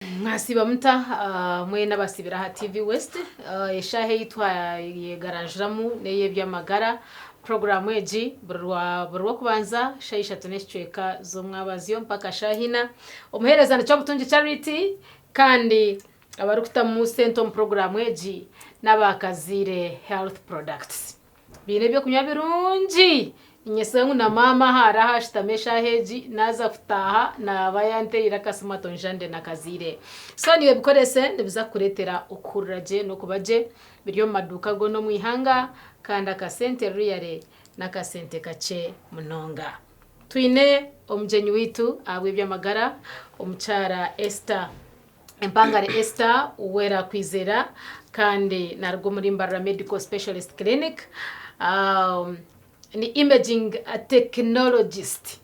Mwasiba muta mwe n'abasibira ha TV West eshahe yitwa yegaranjiramu neye Ebyamagara program eji burwa kubanza shayisha tuneshweka zo mwabaziyo mpaka shahina omuhereza na Kyobutungi charity kandi abarukuta mu center program eji n'abakazire health products bine byo kunywa birungi inyesengu na mama hara hashitamesha heji naza kutaha na bayante irakasuma tonjande na kazire so niwe bikorese ndibiza kuretera ukuraje no kubaje biryo maduka go no mwihanga kanda ka center real na ka center kace munonga twine omjenyi witu Ebyamagara omuchara Esther Empangare Esther Uwera kwizera kandi narwo muri Mbarara Medical Specialist Clinic ni imaging technologist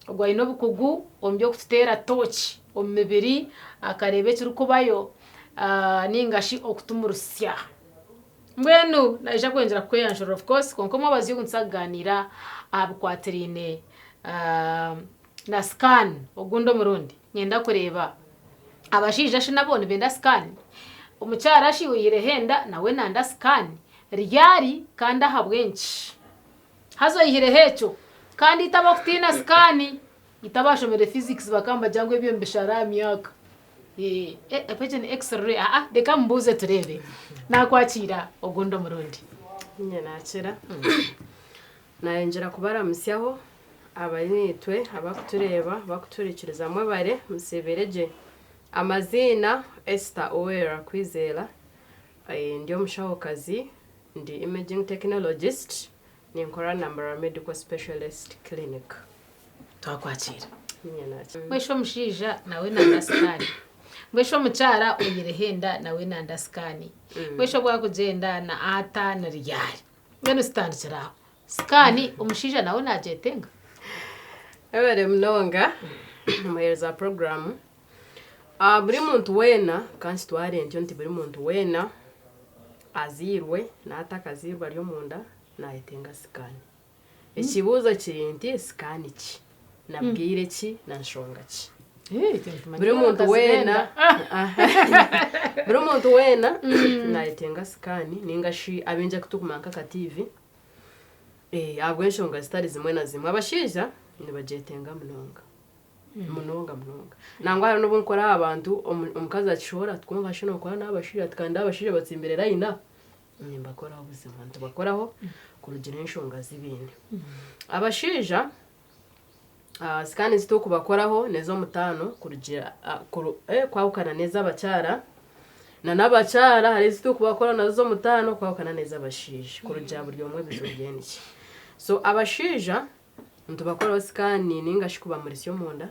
ogwa ino bukugu ombyo kutera torch omubiri akarebe kirukubayo ningashi okutumurusya mbwenu naija kwenjera kweyanjura of course konkomo baziyo kunsaganira abukwatirine na scan ogundo murundi nyenda kureba abashija shinabone benda scan omucyara shiwire henda nawe nanda scan ryari kanda habwenchi hazo ihire hecho kandi itabakutina skani itabashomere physics bakamba jangwe byo mbishara myaka apeje ni x-ray deka mbuze turebe nakwakira ogundo murundi nye nakira nayenjera kubara musyaho abanitwe abakutureba bakuturikiriza mwe bare musebereje amazina Esther Uwera kwizera ndi Omushaho kazi ndi imaging technologist ni nkora Mbarara Medical Specialist Clinic twakwakira nyenaje mwesho mushija nawe nanda skani mwesho mucyara uyire henda nawe nanda skani mwesho bwa kugenda na ata na ryari ngene standikira skani umushija nawe najetenga ebere mnonga muhereza program buri muntu wena kandi twarentyo nti buri muntu wena azirwe natakazirwa ryo munda nayetenga skani ekibuzo kirinti skani ki nabwire ki nanshonga ki buri muntu wena buri muntu wena nayetenga skani ningashi abenje kutukumanka ka TV agwenshonga zitari zimwe na zimwe abashija nibajetenga munonga nangwa hari n'ubu nkora abantu omukazi akishora twumva shino kwa n'abashira tukanda abashira batsimberera ina nimbakora ubuzima ntubakoraho kurugire inshonga zibindi abashija skani zito kubakoraho nezo mutano kurugira kwawukana neza abacyara na n'abacyara hari zito kubakora nazo mutano kwawukana neza abashija kurugira buri omwe bizogeniki so abashija ntubakora skani ningashikuba muri syo munda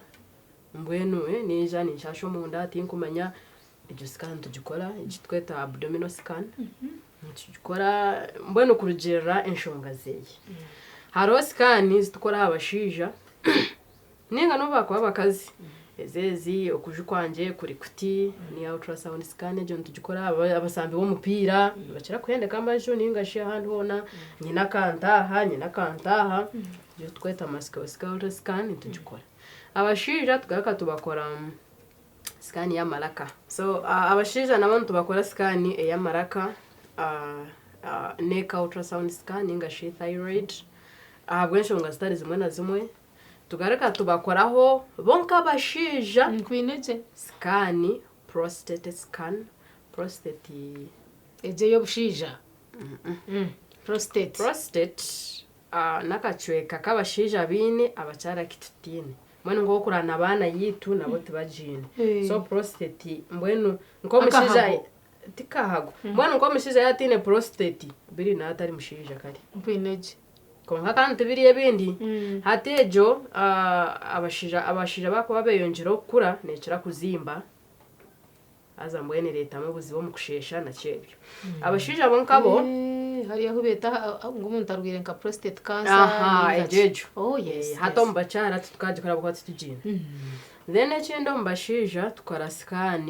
mbwenu nija nishasho munda atinkumanya iryo scan tugikora igitweta abdominal scan tugikora mbwenu kurugera inshonga zeye haro scan zitukora abashija ninga no bakwa bakazi ezezi okujukwanje kuri kuti ni ultrasound scan ejo tugikora abasambi bo mupira bakira kuhende kambajo ningashi ahandi hona nyina kantaha yo tweta mascoscal scan tugikora abashija tugaka tubakora scan ya maraka so abashija nabantu bakora scan ya maraka neck ultrasound scan ingashi thyroid abwenshonga zitari zimwe na zimwe tugaraka tubakoraho bonka abashija nkwineje scan prostate scan prostate eje yo bushija prostate nakachweka kabashija bine abacyara kitutine mwene ngo kurana abana yitu nabo tibajine so prostate mbwenu ngo mushija tikahago mbwenu ngo mushija yatine prostate biri na atari mushija kare nkwineje konka kandi biri ebindi hatejo abashija bako babeyonjero kura nekira kuzimba aza mbwene leta mu buzibo mu kushesha na cyebyo abashija bonkabo hari aho beta ngo umuntu arwire nka prostate cancer ejejo yes hato mbacara tukajikora bako tutujina then echendo mbashija tukora scan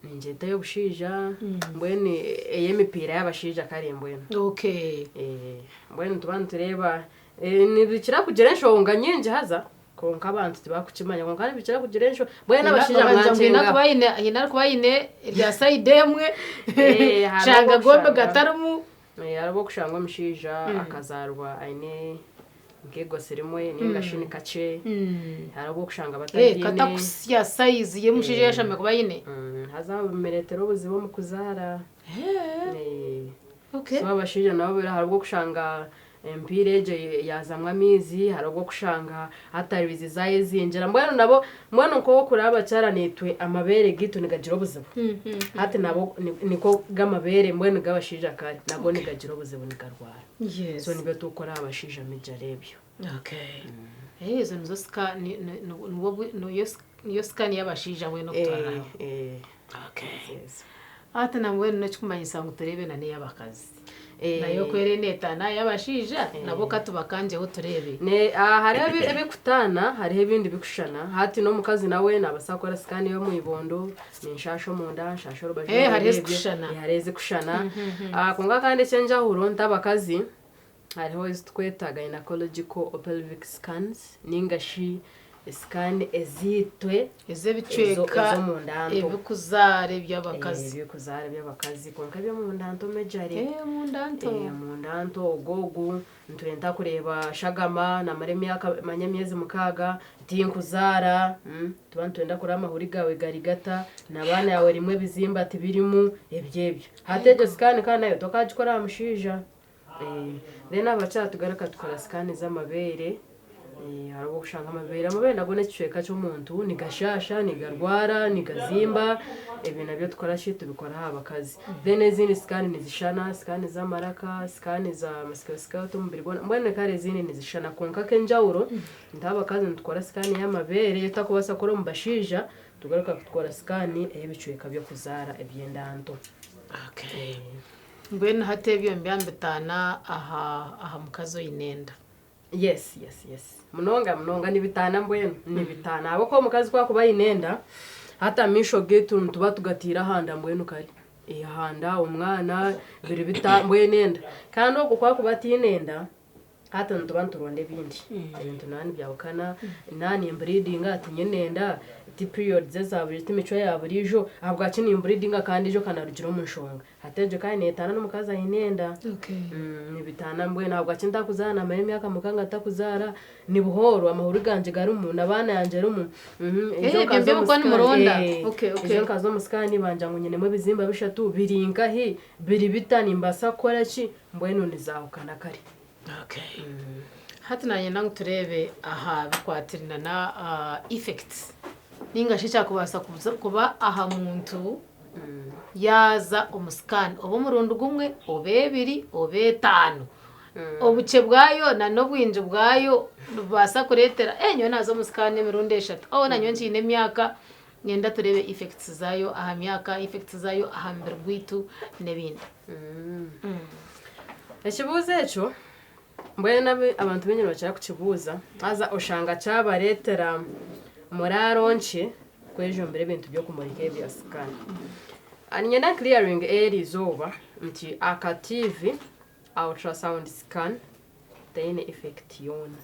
ninjeta yo bushija mbwene eyemipira y'abashija kare mbwene okay mbwene tubantu tureba nibikira kugira nshonga nyinje haza konka abantu tibakukimanya konka nibikira kugira ensho bwe n'abashija mwancenga kuba yine rya side emwe shanga gombe gatarumu arabo kushanga omushija akazarwa aine ngego serimwe n'ingashini kace arabo kushanga batagine kata kusya size ye mushija yashame kuba yine haza meretero buzibo mu kuzara okay so abashija nabo bira harabo kushanga empireje yazamwa amizi harabo kushanga hataribizi zaye zinjira mbwenu nko kuraba cyara nitwe amabere gitu nigagira obuzibo hati nabo niko gamabere mbwenu gabashija kare nago nigagira obuzibo nigarwara yes so nibe tukora abashija mijarebyo okay izo nizo ska niyo scan y'abashija we no kutara okay yes hata namwe nachikumanyisa ngo turebe na y'abakazi nayo kwereneta na y'abashija nabo katubakanjeho turebe ne hari ebikutana hari ebindi bikushana hati no mukazi nawe nabasakora scan yo mu ibondo ninshasho munda nshasho rubaje hari ezikushana konga kandi cyenjahuro ntabakazi hariho izitweta gynecological pelvic scans ningashi scan ezitwe ezebicweka ebikuzare by'abakazi konka byo mu ndanto mejari mu ndanto ogogu ntwenta kureba shagama na maremyaka manyamyezi mukaga tinkuzara twenda kuri amahuri gawe garigata nabana yawe rimwe bizimba tibirimu ebyebyo hateje scan kana yo tokajikora amushija then abacha tugaraka tukora scan z'amabere harabo kushanga amabere nagone cyeka cyo muntu nigashasha nigarwara nigazimba nabyo tukora shit tubikora abakazi then ezindi scan nizishana scan z'amaraka scan za musculoskeletal mumbiribona mbone kare ezindi nizishana konka kenjawuro ntabakazi tukora scan y'amabere takubasa koro mbashija tugaraka tukora scan ebicweka byo kuzara ebyendanto okay mbwene hatebyo mbyambitana aha mukazo inenda yes munonga nibitana mbwene nibitana abako mukazi kwa kuba inenda hata misho getu tuba tugatira handa mbwene kari handa umwana biri bitambwenenda kandi uko kwa kuba tinenda hata ntuba nturonde bindi ibintu nani byabukana nani breeding atinyenenda ti period zezaburi timico yaburijo abwa kini breeding kandi jo kanarugiro mu nshonga hateje kandi netana n'umukaza inenda okay nibitana mbwe ntabwo akinda kuzana amaremi akamukanga atakuzara ni buhoro amahuri ganje gari umuntu abana yanje rumu ejo kazo mukwana muronda okay ejo kazo muskani banja ngo nyene mu bizimba bishatu birinka hi biri bitani mbasa kora ki mbwe none zawukana kare okay hati nanye nangu turebe aha bikwatirina na effects ningashi cyakubasa kuba aha muntu yaza umuscan obo murundo gumwe obebiri obetano obuce bwayo na nobwinje bwayo basa kuretera enyo nazo umuscan mirundo eshatu nanyo njine myaka ngenda turebe effects zayo aha myaka effects zayo aha mbirgwitu nebindi ekibuze echo mbwene abantu benye bachara kukibuza aza oshanga cyabaretera muraronche kwejo mbere bintu byo kumurika bya scan anyena clearing air is over nti active ultrasound scan tene effect yona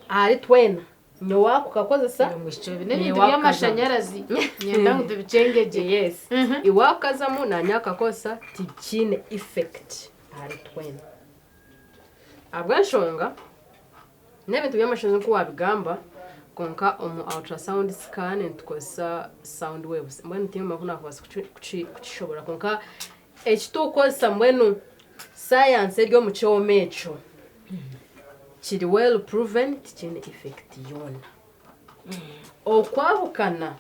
ari twena nyo wako kakoze sa mwishobe n'ibintu by'amashanyarazi nyenda ngo bicengeje yes iwakaza mu nanyaka kosa tikine effect ari twena abwashonga n'ibintu by'amashanyarazi ko wabigamba konka ultrasound scan tukosa sound waves mbona ntima kuna kwasa kuchishobora konka h2 kosa mbwenu science ryo mu cyomecho kiri well proven tikine effect yona okwabukana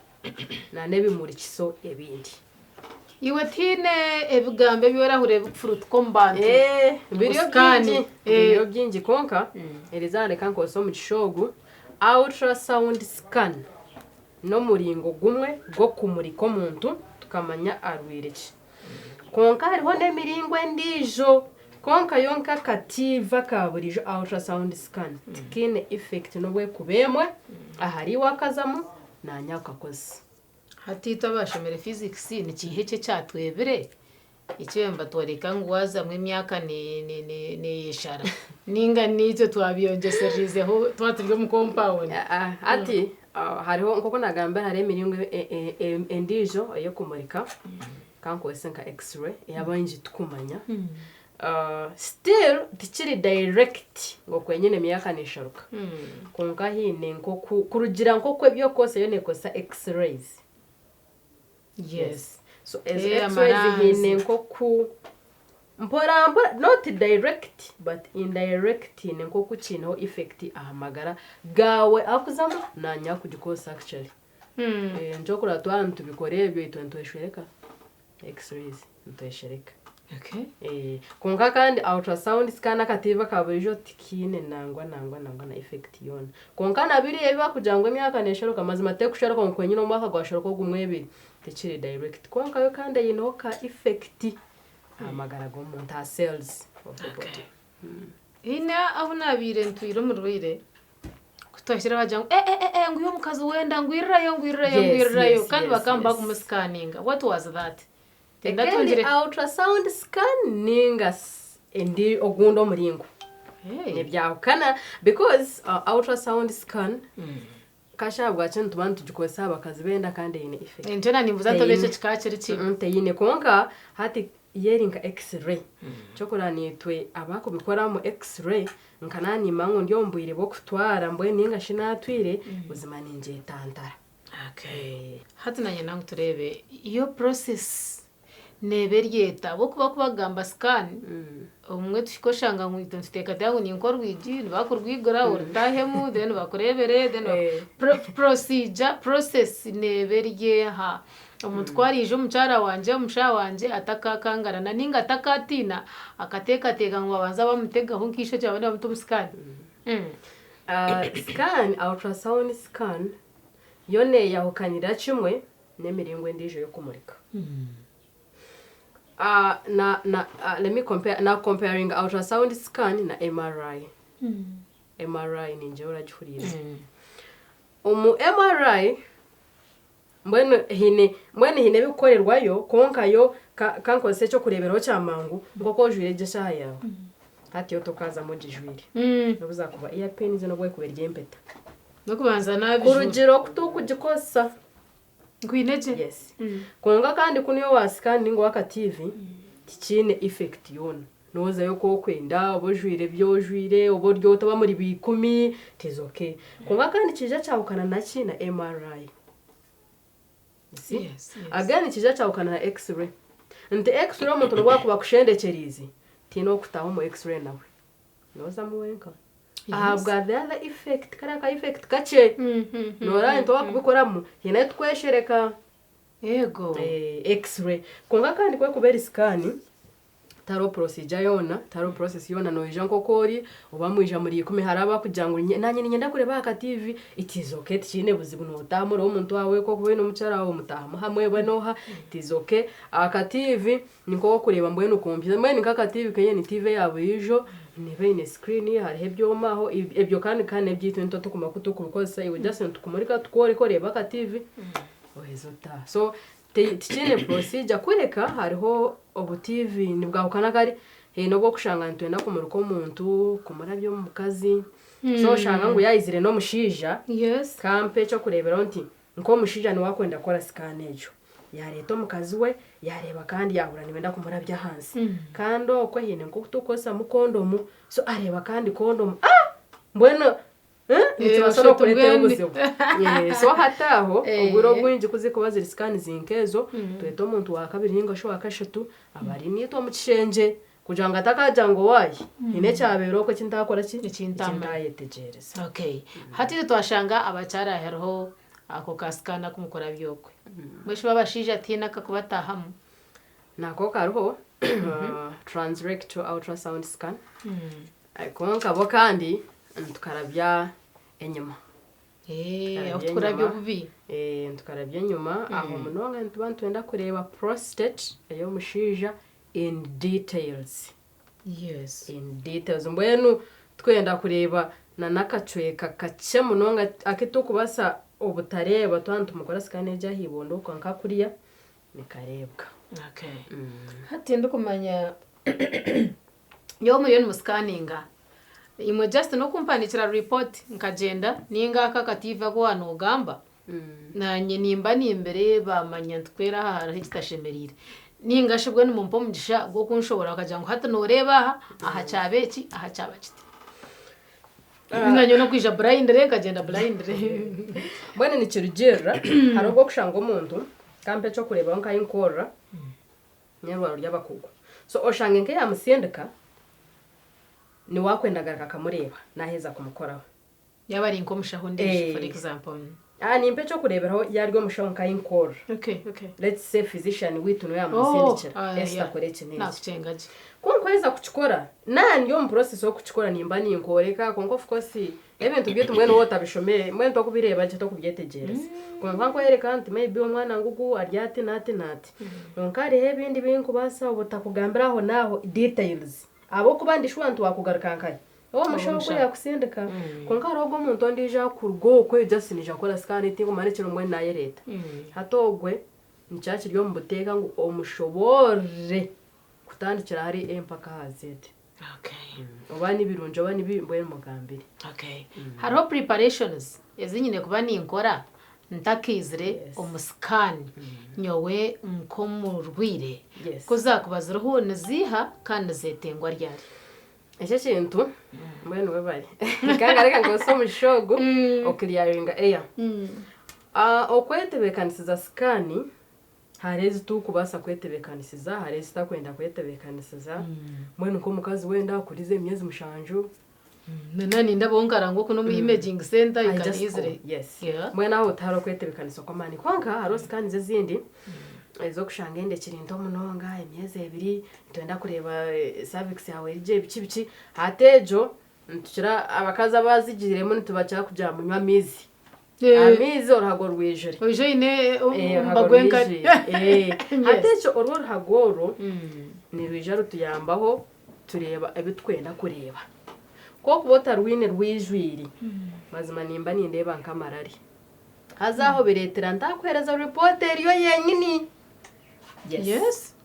na nebimuri kiso ebindi iwe tine ebigambe byораhure bupfurut kombante biriyo byingi konka erizane kankoso mu kishogu ultrasound scan no muringo gumwe go kumuriko muntu tukamanya arwireki konka hariho nemiringo ndijo konka yonka kativa kaburijo ultrasound scan tikine effect no bwe kubemwe ahari wakazamu nanyaka koze hatito abashomere physics ni kihece cyatwebere icyemba tworeka ngo wazamwe imyaka ni ishara ninga nizo twabiyongeserizeho twaturyo mu compound ati hariho nkoko nagamba hari emiringo endijo yo kumurika kankoresa nka x-ray yabanji tukumanya still tikiri direct ngo kwenyine myaka nisharuka konka hine nko kurugira nko kwebyo kose yo nekosa x-rays. Yes. So as x-rays hine nko ku mpora not direct but indirect hine nko kuchino effect ahamagara gawe akuzama nanya kugikosa actually. Njokora twantu tubikore ebyo itwentweshereka x-rays ntweshereka. Okay. Kunga kandi ultrasound scan akativa kaburijo tikine nangwa na effect yona. Kunga nabiri ebiba kujangwa myaka nesharuka mazima te kusharuka nkwenyine mu mwaka gwasharuka gumwebiri tikiri direct. Kunga yo kandi yinoka effect amagara go mu ta cells of the body. Ina abuna bire ntwiro mu rwire kutashira bajangwa nguyo mukazi wenda ngwirirayo kandi bakamba kumuscanninga. What was that? Ultrasound scan ningas endi ogundo muringo. Nebyahukana because ultrasound scan kashabwa chintu bantu jikosa bakazi benda kandi ine effect. Njena nimbuza ntobece kikakiri ki. Teyine konka hati yeringa x-ray. Chokora nitwe abakubikora mu x-ray nkanani mango ndyo mbwire bo kutwara mbwe ninga shinatwire buzima ninje tantara. Okay. Hati nanye nangu turebe iyo process neberyeta bo kubagamba scan umwe tukoshanga nk'ito ntiteka tangu ni nkor wigi bakurwigora urtahemu then bakurebere then process neberye ha umutwarije umucara wanje umusha wanje atakakangana ninga atakatina akateka ngo babanza bamutega aho nkisho cyane bamutu scan. Scan ultrasound scan yone yahukanira kimwe nemiringo ndijo yo kumurika. Let me compare now comparing ultrasound scan na MRI. MRI ni njora jifurira. MRI mwene hine bikorerwayo konkayo kankoresa cyo kureberaho cyamangu ngo kojwire jesha yawe. Hati yo tokaza mu jijwire. Nobuza kuba earpins no bwe kuberye impeta. No kubanza nabi. Kurugiro kutukugikosa. Ngwineje? Yes. Konga kandi kuniyo wascan ngo waka TV tikine effect yona. Noza yo ko kwenda obojwire byojwire oboryo toba muri bikumi tizoke. Konga kandi kija cyahukana na kina MRI. Yes. Again kija cyahukana na x-ray. Nte x-ray omuntu rwa kuba kushendekerize tino kutaho mu x-ray nawe. Noza muwenka. Ahabwa the other effect karaka effect kache nora into wakubikoramo yene tweshereka yego x-ray konga kandi kwe kubera scan taro procedure yona taro process yona no ijanko kori obamwija muri 10 haraba kujango nanye nyenda kureba aka TV itizoke tine buzibu no tamuro umuntu wawe ko kubena umucara wawe mutamu hamwe banoha itizoke aka TV niko kureba mbwe no kompya mbwe nika TV kenye ni TV yabo yijo nibe ine screen hari hebyo maho ebyo kandi ebyito nto tukuma kutukukosa iwe just tukumurika tukore koreba aka TV ohezota so tikine procedure kureka hariho obu TV nibwahukana kari no bwo kushanga ntwenda kumuruko umuntu kumurabyo mu kazi so shanga ngo yayizire no mushija yes kampe cyo kurebera nti nko mushija ni wakwenda kora scan ejo yareto mukazi we yareba kandi yahura nibenda kumurabya hansi kando uko hine nko tukosa mu kondomu so areba kandi kondomu mbweno nitibasoro kureta ubuzima so hataho uburo bwinji kuzikubaza scan zinkezo tweto umuntu wa kabiri ningo sho akashatu abari nito mu kishenje kujanga takajango wayi ine cyabero ko kintakora kintayetegereza. Okay. Hati twashanga abacara hero ako kaskana kumukora byokwe mwesho babashije atina kakubatahamu nako karuho transrectal ultrasound scan konka bo kandi tukarabya enyuma tukarabya bubi tukarabya enyuma aho munonga ntubantu enda kureba prostate eyo mushija in details. Yes, in details mbwenu twenda kureba na nakacweka kace munonga akitukubasa obutareba twantu mukora scan eja hibondo kanka kuriya nikarebwa. Okay. Hatinde kumanya yo muri musikaninga imwe just no kumpandikira report nkagenda ningaka kativa ko hano ugamba nanye nimba ni imbere bamanya twera haraho kitashemerire ningashibwe n'umumpo mugisha gwo kunshobora akaja ngo hata noreba aha cyabeki aha cyabakite nganyo no kwija blind re kagenda blind re bwana ni kirugera harogo kushanga umuntu kampe cyo kureba nka inkora nyarwaro ry'abakugwa so oshange nke yamusendeka ni wakwendaga kakamureba naheza kumukoraho yaba ari inkomushaho ndishe for example ni impe cyo kureberaho yaryo mushaho nka inkora. Okay. Let's say physician witu no yamusendekera Esther koretse neza nakucengaje kweza kuchikora nani yo mu process yo kuchikora nimba ni inkoreka konko of course ebintu byo tumwe no wotabishomere mwe ntoko bireba cyo kubyetegereza konka ko yereka anti maybe umwana ngugu aryate nati nonkari hebindi binkubasa ubutakugambira aho naho details abo kubandishwa ntu wakugarukankaye Omushaho ko yakusendeka konka rogo muntu ndija kurgo ko just nija kora scan iti kumarekera umwe naye leta hatogwe nicyaci ryo mbuteka ngo omushobore kutandikira hari empaka hazete. Okay. Obani birunje obani bimboye mugambire. Okay. Haro preparations ezinyine kuba ninkora ntakizire omusikani nyowe nkomurwire kuzakubaza ruho niziha kandi zetengwa ryari. Ese kintu mbene webari kangareka ngo so mushogo okiriyaringa eya okwetebekanisiza skani harezi tu kubasa kwetebekanisiza harezi takwenda kwetebekanisiza mwene ko mukazi wenda kurize imyezi mushanju nani ndabongara ngo kuno mu imaging center ikanizire mwene aho taro kwetebekanisa kwa mani kwanka haro skani zezindi ezo kushangende kirinto munonga imyezi 2 twenda kureba cervix yawe rije bici hatejo ntukira abakaza bazigiremo nitubacha kujya munywa mizi amizi orago rwijere oje ine mbagwenka hatejo orwo hagoro ni rwijaro tuyambaho tureba ebitwenda kureba ko kubota rwine rwijwiri mazima nimba nindeba nkamarari hazaho biretera ndakwereza reporter yo yenyini. Yes.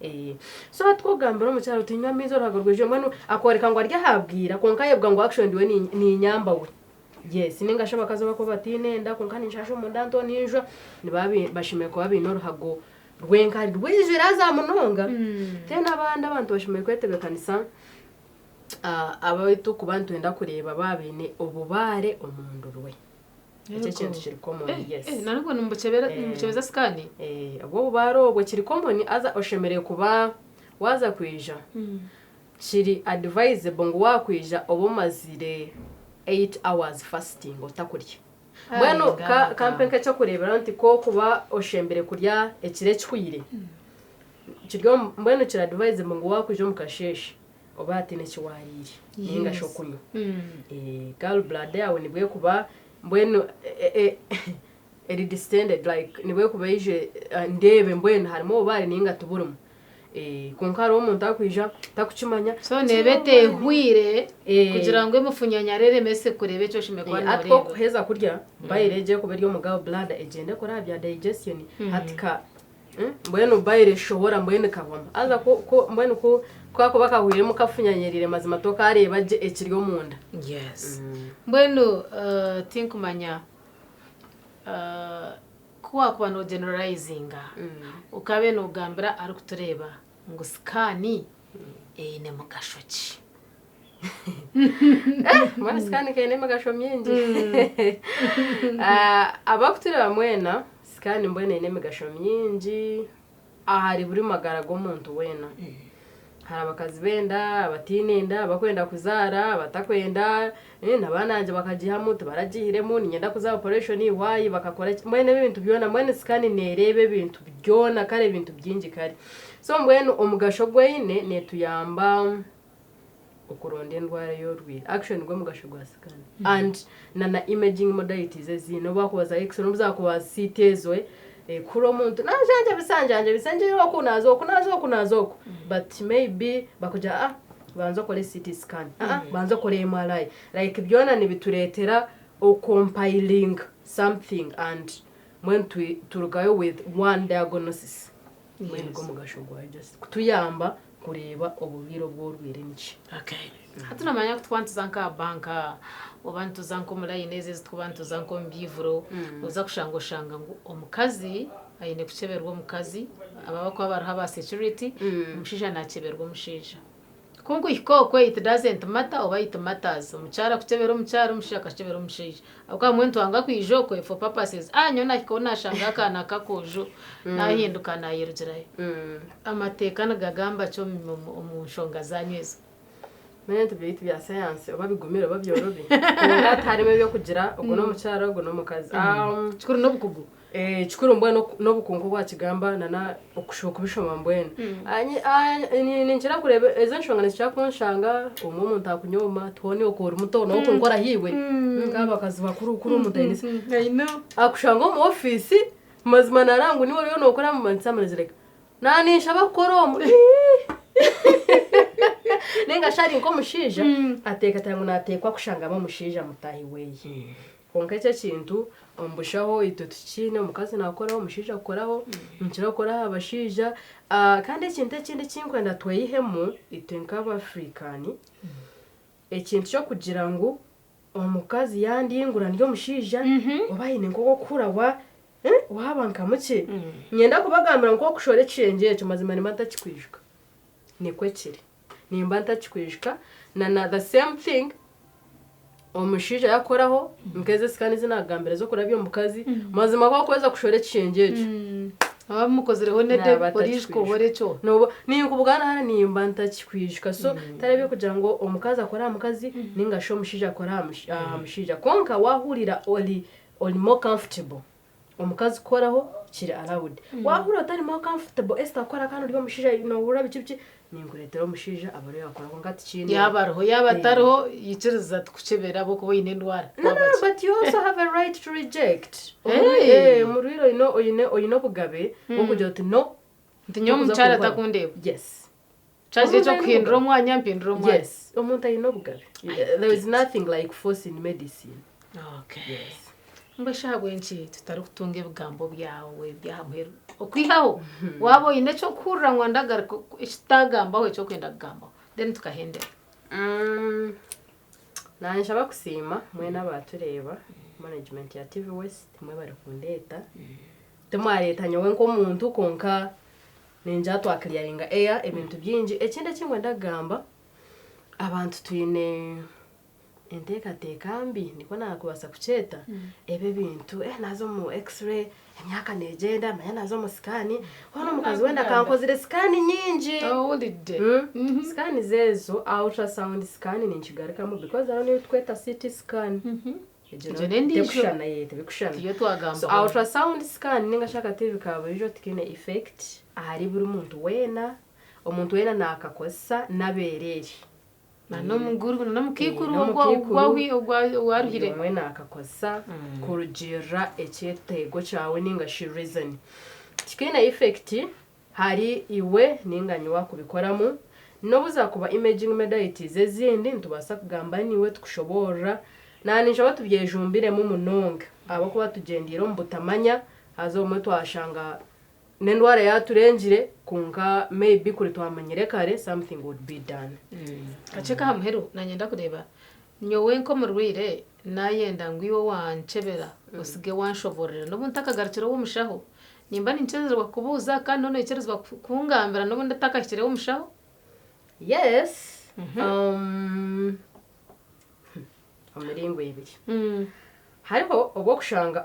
So atwogambira mu cyaro tinywa mizo ragorweje mwenu akoreka ngo arya habwira konka yebwa ngo action ndiwe ni nyamba we. Yes, ningashoba kaza bako batine nda konka nishasho mu ndanto ninjwa nibabi bashime ko babinoro hago rwenka rwije raza munonga. Tena abanda abantu bashime kwetebekanisa abawitu kubantu enda kureba babine obubare omundurwe. Icyo kintu kiri common nariko numbucebeza skani abo baro bwo kiri common aza oshemereye kuba waza kwija kiri advisable ngo wakwija obomazire 8 hours fasting otakurya bueno kampenka cyo kurebera nti ko kuba oshembere kurya ekire cykwire kiryo mbeno kiri advisable ngo wakwija mukasheshe obati ne kiwarire ninga shokunyo gallbladder yawe nibwe kuba mbwenu distended like niwe kubeje ndebe mbwenu harimo bari ninga tuburumu konkaro umuntu akwija takuchimanya so nebete hwire kugira ngo emufunyanyarere mese kurebe cyo shime kwa nore atko kuheza kurya bayireje kuberyo mugabo bladder egende kora bya digestion hatika mbwenu bayire shobora mbwenu kavamo aza ko mbwenu ko kwako bakahwire mukafunyanyerire mazima toka areba je ekiryo munda. Yes. Mbwenu tinkumanya kwa no generalizing ukabe no gambira ari kutureba ngo skani ne mugashoki mwana skani kene mugasho myingi abakutureba mwena skani mbwene ne mugasho myingi ahari buri magara go muntu wena hari abakazi benda abatinenda bakwenda kuzara batakwenda nabananje bakajihamu tubaragihiremo ninyenda kuza operation wayi bakakora mwene ibintu byona mwene scan nerebe ibintu byona kare ibintu byingi kare so mwene omugasho gwene netuyamba ukuronde ndwara yo rwira action gwe mugasho gwa scan and na imaging modalities ezino bakubaza x-ray muzakubaza CT kuro muntu najanje bisanje yo kunazo but maybe bakuja banzo kore CT scan banzo kore MRI like byona ni bituretera o compiling something and when to go with one diagnosis mwene go mugasho gwa just kutuyamba kureba obubiro bw'orwire niki hatunamanya kutwantuza nka banka obantuza nko mulayineze zitubantuza nko mbivuro uza kushanga ngo omukazi ayine kuceberwa omukazi ababa kwa baraha ba security omushija naceberwa omushija kungu ikokwe it doesn't matter oba it matters omuchara kucebera omuchara omushija akacebera omushija akwa mwentu anga kwijoko for purposes nyona kikona shanga kana kakojo nahinduka nayirugirayo amateka nagagamba cyo omushonga zanyezo Mene byita bya science oba bigumira oba byorobi kunga tarime byo kugira ubwo no muchara ubwo no mukazi chikuru nobukugu chikuru mbwene nobukungu bwa kigamba nana okushoka bishoma mbwene ninjira kurebe ezo nshonga nshaka umuntu akunyoma tubone ukora umutono wo kunkora hiwe ngaba akazi bakuru kuri umutayinisi I know akushanga mu office mazima narangu niwe ryo nokora mu mansamanezereka nanisha bakoromo nenga shari nko mushija ateka tangu natekwa kushangamo mushija mutahi weye konka cyo kintu ombushaho itutukine omukazi nakoraho mushija akoraho nkira akora abashija kandi ikintu ekindi kinkwenda tweyihemu itenka abafrikani ekintu cyo kugira ngo omukazi yandingura ndyo mushija obayine nkoko kurawa wabanka muke nyenda kubagambira nko kushore cenge cyo mazima ni mata kikwijika nikwe kiri nimba ntakikwishika na the same thing omushija yakoraho mkeze sikani zinagambira zo kurabyo mukazi mazima kwa kweza kushore cyengeje abamukozereho nete polishko borecho no ninkubugana hana nimba ntakikwishika so tarabyo kugira ngo omukazi akora mukazi ningasho mushija akora mushija konka wahurira oli more comfortable omukazi koraho kiri allowed wahurira tari more comfortable Esther akora kandi uri mushija no hura bikibiki ninkuretero mushija abaro yakora ngati kindi yabaroho yabatariho yiciriza kucebera bo kubo yine ndwara no, but you also have a right to reject muriro oyino bugabe wo kujya uti no ntinyo mucara takundeba yes chaje cyo kwindura umwanya mpindura umwanya yes omuntu ayino bugabe there is nothing like force in medicine yes mbashabwe nchi tutari kutunga ibigambo byawe byamuheru okwihaho wabo ine cyo kurangwa ndagara kitagamba we cyo kwenda kugamba then tukahendera nanje bakusima mwe nabatureba management ya TV West mwe bari kundeta temwareta nyowe nko muntu konka ninja twakiriyaringa air ebintu byinji ekinde kimwe ndagamba abantu tuyine enteka tekambi niko nakubasa kucheta ebe bintu nazo mu x-ray emyaka negenda manya nazo mu scan hono mukazi wenda kankozire scan nyinji scan zezo ultrasound scan ninchigarika mu because aho ni tweta CT scan tekushana yete bikushana iyo twagamba so ultrasound scan ningashaka TV kawe ejo tikine effect ahari buri muntu wena omuntu wena nakakosa nabereri no muguru no mukikuru waruhire mwe nakakosa kurugira ecyetego cyawe ningashi reason tikina effect hari iwe ninganywa kubikoramo no buzakuba imaging modalities ezindi ntubasa kugamba niwe tukushobora nanisha batubyejumbire mu munonga abo kuba tugendira mu butamanya hazo mwe twashanga nendwara yaturengire kunga maybe kuri twamanyire kare something would be done kacheka hamheru nanyenda kureba nyowe nko murwire nayenda ngwiwo wancebera usige wanshoborera no buntakagarukira wo mushaho nimba nincerezwa kubuza kandi none icerezwa kungambira no bundatakakire wo mushaho yes amiringo ibiri hariho obwo kushanga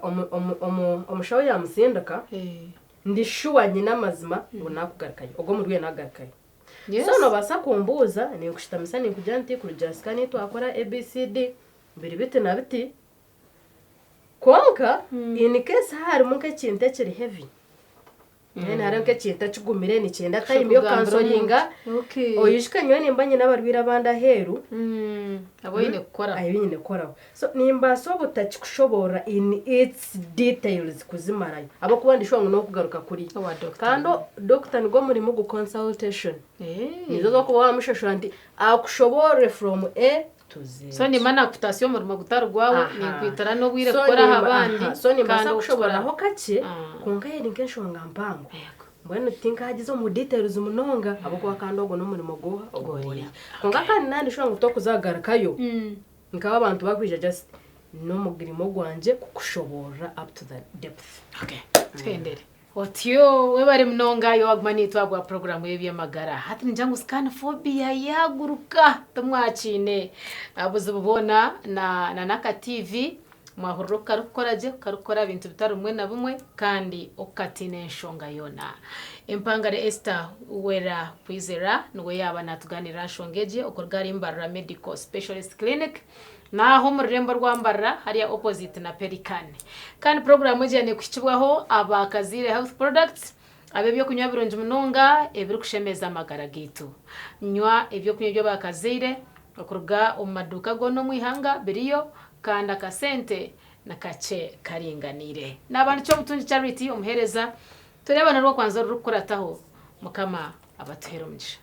omushaho yamusindaka ndishuwanye n'amazima bunakugarakaye ubwo murwiye nagarakaye so no basa kumbuza ni kushitamisa ni kujya nti kurujya scan twakora ABCD biri bite na biti konka in case hari munke kintu kiri heavy hari munke kintu kigumire ni cyenda time yo cancelinga oyishikanywe nimbanye n'abarwira banda heru abo yine gukora ayine koraho so nimba so butachikushobora in its details kuzimarayo abo kubandi shwangu no kugaruka kuri kando doctor nigo muri mu consultation nizo zo kuba wamushashura nti akushobore from A to Z so ni mana kutasyo muri gutarwawe ni kwitara no bwire gukora abandi so ni basa kushobora ho kake kunga yeri nkesho ngampango mbona tinka hagize mu details umunonga abo kwa kandogo no murimo goha ogori konga kandi nandi shobora ngo tokuzagarakayo nkaba abantu bakwije just no mugirimo gwanje kukushobora up to the depth. Okay, twendere otyo we bari mnonga yo agmani twagwa program y'Ebyamagara hati njangu scan phobia yaguruka tumwachine abuze bubona na naka TV mwahurro karukora ibintu bitari umwe na bumwe kandi okatine nshonga yona empangare Esther Uwera kwizera niwe yaba natuganira nshongeje okorgari imbarra medical specialist clinic naho mu rembo rwambarra hariya opposite na Pelican kandi program ejane kwicibwaho abakazire health products abebyo kunywa birunje munonga ebiri kushemeza amagara gitu nywa ebyo kunywa byo bakazire okurga umaduka go no mwihanga biriyo kandi akasente nakace karinganire n'abantu Kyobutungi charity umuhereza turebana rwo kwanza rukurataho mukama abatuhera umugisha.